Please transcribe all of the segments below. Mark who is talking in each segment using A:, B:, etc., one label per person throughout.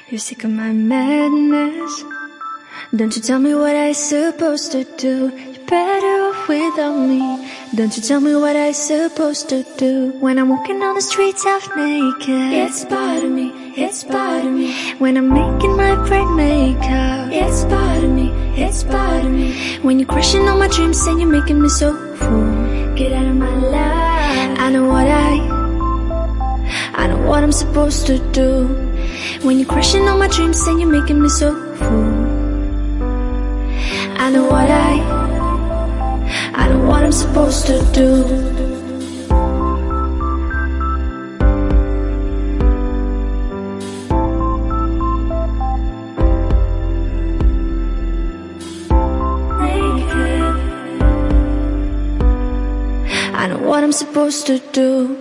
A: You're sick of my madness. Don't you tell me what I supposed to do. You're better off without me. Don't you tell me what I supposed to do. When I'm walking on the streets half naked, it's bothering me, it's bothering me. When I'm making my braid makeup, it's bothering me, it's bothering me. When you're crushing all my dreams and you're making me so full, get out of my life. I know what I'm supposed to do. When you're crushing all my dreams and you're making me so full, I know what I'm supposed to do. I know what I'm supposed to do.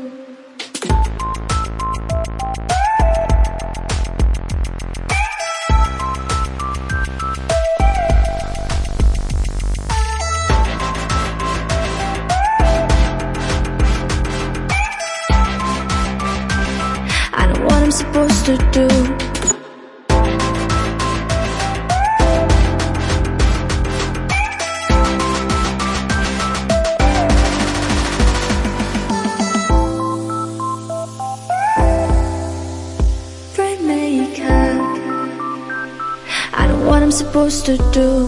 A: I know what I'm supposed to do. Braid makeup. I know what I'm supposed to do.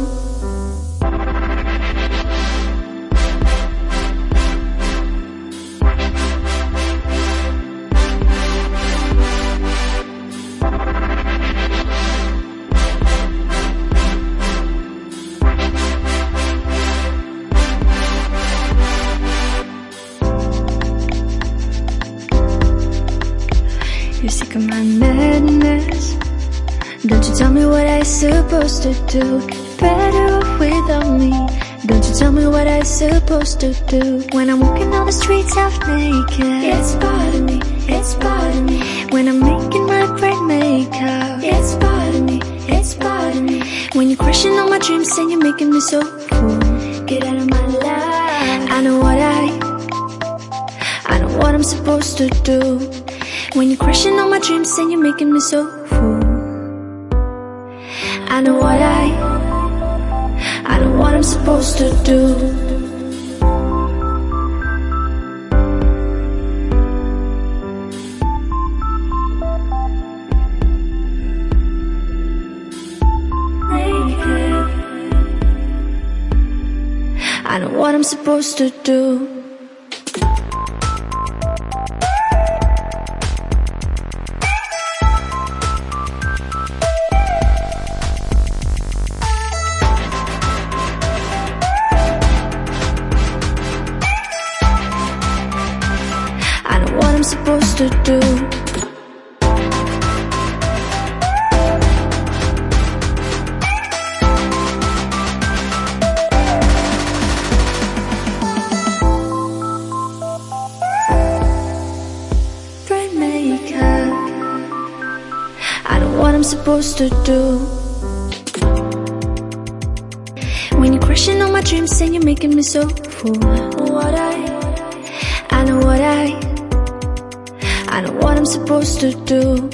A: You're sick of my madness. Don't you tell me what I supposed to do. You're better off without me. Don't you tell me what I supposed to do. When I'm walking on the streets half naked, it's bothering me, it's bothering me. When I'm making my braid makeup, it's bothering me, it's bothering me. When you're crushing all my dreams and you're making me so full, get out of my life. I know what I'm supposed to do. When you're crushing all my dreams and you're making me so full, I know what I'm supposed to do. I know what I'm supposed to do. I know what I'm supposed to do. Braid makeup. I know what I'm supposed to do. When you're crushing all my dreams and you're making me so full, I know what I'm supposed to do.